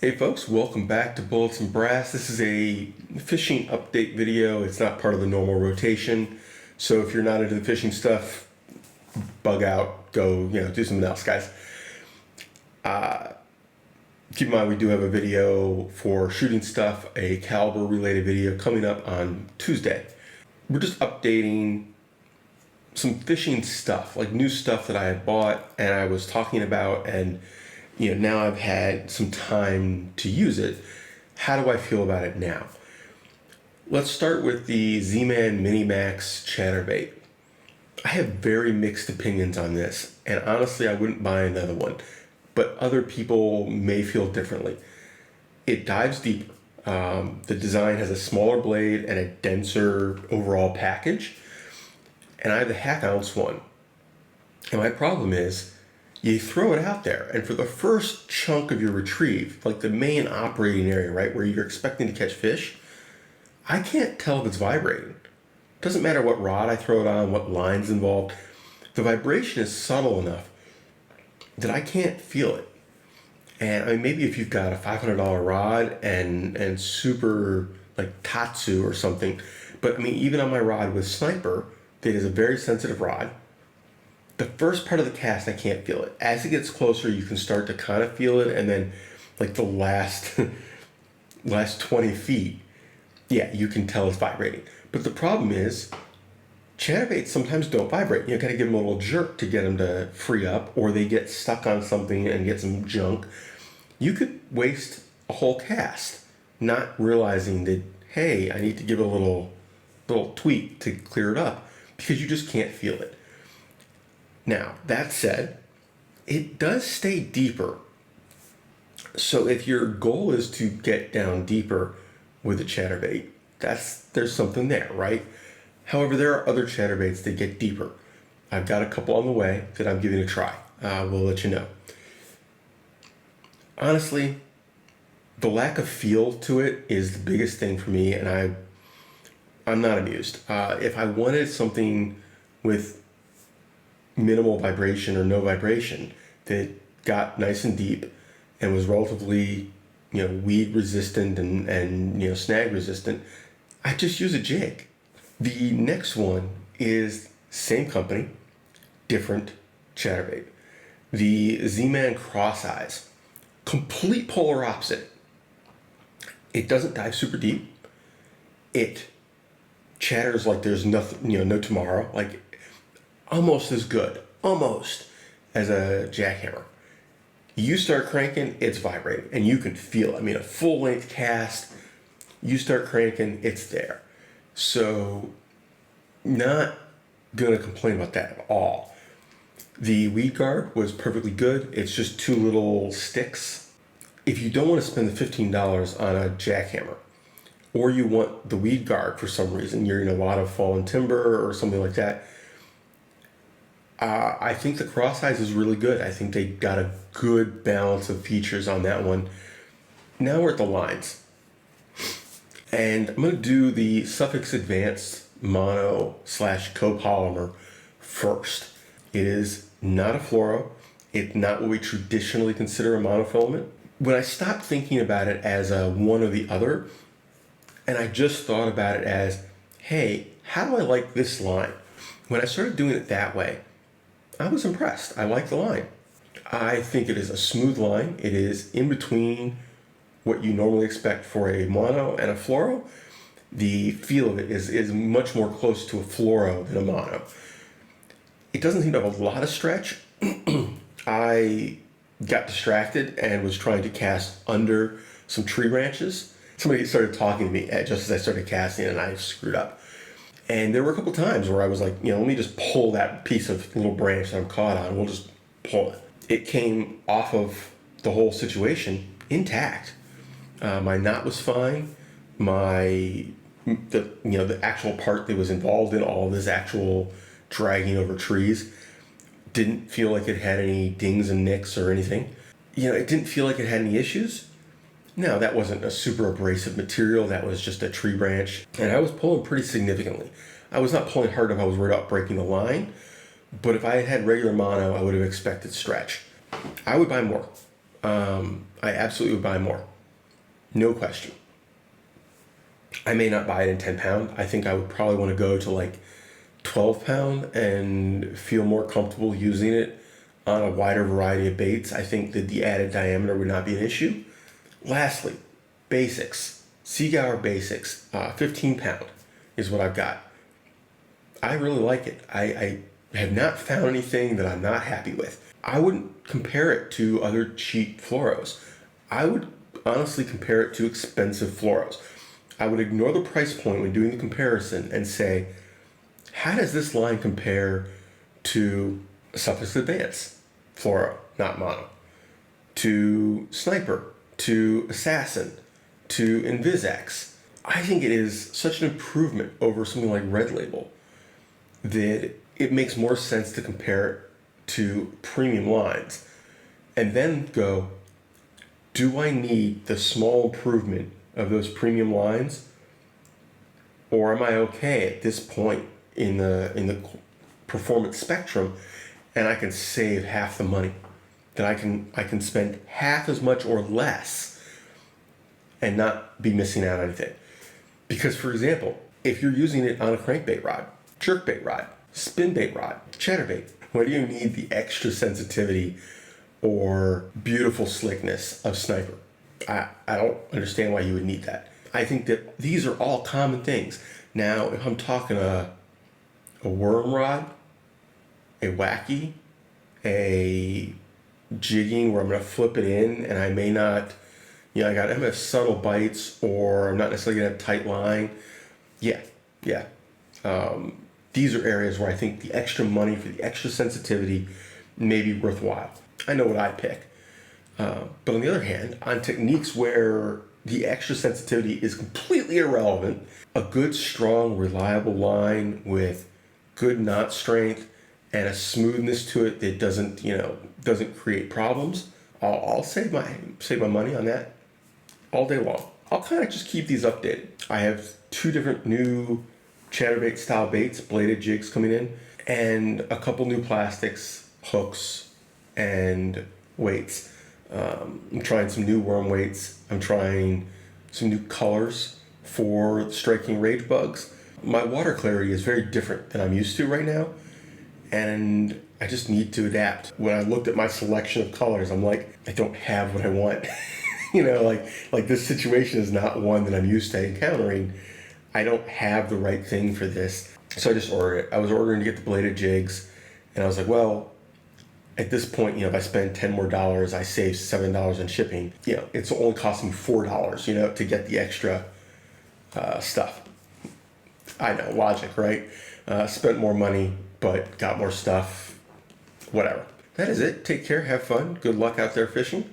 Hey folks, welcome back to Bullets and Brass. This is a fishing update video. It's not part of the normal rotation. So if you're not into the fishing stuff, bug out, go, do something else, guys. Keep in mind we do have a video for shooting stuff, a caliber related video coming up on Tuesday. We're just updating some fishing stuff, like new stuff that I had bought and I was talking about, and now I've had some time to use it. How do I feel about it now? Let's start with the Zman MiniMax Chatterbait. I have very mixed opinions on this, and honestly, I wouldn't buy another one, but other people may feel differently. It dives deeper. The design has a smaller blade and a denser overall package, and I have the half-ounce one. And my problem is, you throw it out there, and for the first chunk of your retrieve, like the main operating area, right, where you're expecting to catch fish, I can't tell if it's vibrating. Doesn't matter what rod I throw it on, what line's involved. The vibration is subtle enough that I can't feel it. And I mean, maybe if you've got a $500 rod and super like Tatsu or something, but I mean, even on my rod with Sniper, that is a very sensitive rod. The first part of the cast, I can't feel it. As it gets closer, you can start to kind of feel it, and then like the last 20 feet, yeah, you can tell it's vibrating. But the problem is, chatterbaits sometimes don't vibrate. You gotta give them a little jerk to get them to free up, or they get stuck on something and get some junk. You could waste a whole cast not realizing that, hey, I need to give a little tweak to clear it up, because you just can't feel it. Now, that said, it does stay deeper. So if your goal is to get down deeper with a chatterbait, there's something there, right? However, there are other chatterbaits that get deeper. I've got a couple on the way that I'm giving a try. We'll let you know. Honestly, the lack of feel to it is the biggest thing for me, and I'm not amused. If I wanted something with minimal vibration or no vibration that got nice and deep and was relatively weed resistant and snag resistant, I just use a jig. The next one is same company, different chatterbait. The Zman Crosseyez, complete polar opposite. It doesn't dive super deep. It chatters like there's nothing, no tomorrow. Like almost as good, as a jackhammer. You start cranking, it's vibrating, and you can feel it. I mean, a full length cast, you start cranking, it's there. So, not gonna complain about that at all. The weed guard was perfectly good. It's just two little sticks. If you don't want to spend the $15 on a jackhammer, or you want the weed guard for some reason, you're in a lot of fallen timber or something like that, I think the Crosseyez is really good. I think they got a good balance of features on that one. Now we're at the lines. And I'm going to do the Sufix Advanced Mono / Copolymer first. It is not a fluoro. It's not what we traditionally consider a monofilament. When I stopped thinking about it as a one or the other, and I just thought about it as, hey, how do I like this line? When I started doing it that way, I was impressed. I like the line. I think it is a smooth line. It is in between what you normally expect for a mono and a fluoro. The feel of it is much more close to a fluoro than a mono. It doesn't seem to have a lot of stretch. I got distracted and was trying to cast under some tree branches. Somebody started talking to me just as I started casting, and I screwed up. And there were a couple times where I was like, let me just pull that piece of little branch that I'm caught on. We'll just pull it. It came off of the whole situation intact. My knot was fine. The actual part that was involved in all this actual dragging over trees didn't feel like it had any dings and nicks or anything. It didn't feel like it had any issues. No, that wasn't a super abrasive material. That was just a tree branch. And I was pulling pretty significantly. I was not pulling hard enough. I was worried about breaking the line. But if I had had regular mono, I would have expected stretch. I would buy more. I absolutely would buy more. No question. I may not buy it in 10 pound. I think I would probably want to go to like 12 pound and feel more comfortable using it on a wider variety of baits. I think that the added diameter would not be an issue. Lastly, BASIX. Seaguar BASIX, 15 pound is what I've got. I really like it. I have not found anything that I'm not happy with. I wouldn't compare it to other cheap fluoros. I would honestly compare it to expensive fluoros. I would ignore the price point when doing the comparison and say, how does this line compare to Sufix Advance, fluoro, not mono, to Sniper, to Assassin, to Invisex? I think it is such an improvement over something like Red Label that it makes more sense to compare it to premium lines and then go, do I need the small improvement of those premium lines, or am I okay at this point in the performance spectrum, and I can save half the money, that I can spend half as much or less and not be missing out on anything? Because, for example, if you're using it on a crankbait rod, jerkbait rod, spinbait rod, chatterbait, why do you need the extra sensitivity or beautiful slickness of Sniper? I don't understand why you would need that. I think that these are all common things. Now, if I'm talking a worm rod, a wacky, a jigging where I'm going to flip it in and I may not, I got MS subtle bites or I'm not necessarily going to have tight line. Yeah. These are areas where I think the extra money for the extra sensitivity may be worthwhile. I know what I pick. But on the other hand, on techniques where the extra sensitivity is completely irrelevant, a good, strong, reliable line with good knot strength and a smoothness to it that doesn't create problems, I'll save my money on that all day long. I'll kind of just keep these updated. I have 2 different new chatterbait style baits, bladed jigs coming in, and a couple new plastics, hooks, and weights. I'm trying some new worm weights. I'm trying some new colors for striking rage bugs. My water clarity is very different than I'm used to right now, and I just need to adapt. When I looked at my selection of colors, I'm like, I don't have what I want. Like this situation is not one that I'm used to encountering. I don't have the right thing for this. So I just ordered it. I was ordering to get the bladed jigs, and I was like, well, at this point, if I spend $10 more, I save $7 on shipping. It's only costing me $4, to get the extra stuff. I know, logic, right? Spent more money, but got more stuff. Whatever. That is it. Take care. Have fun. Good luck out there fishing.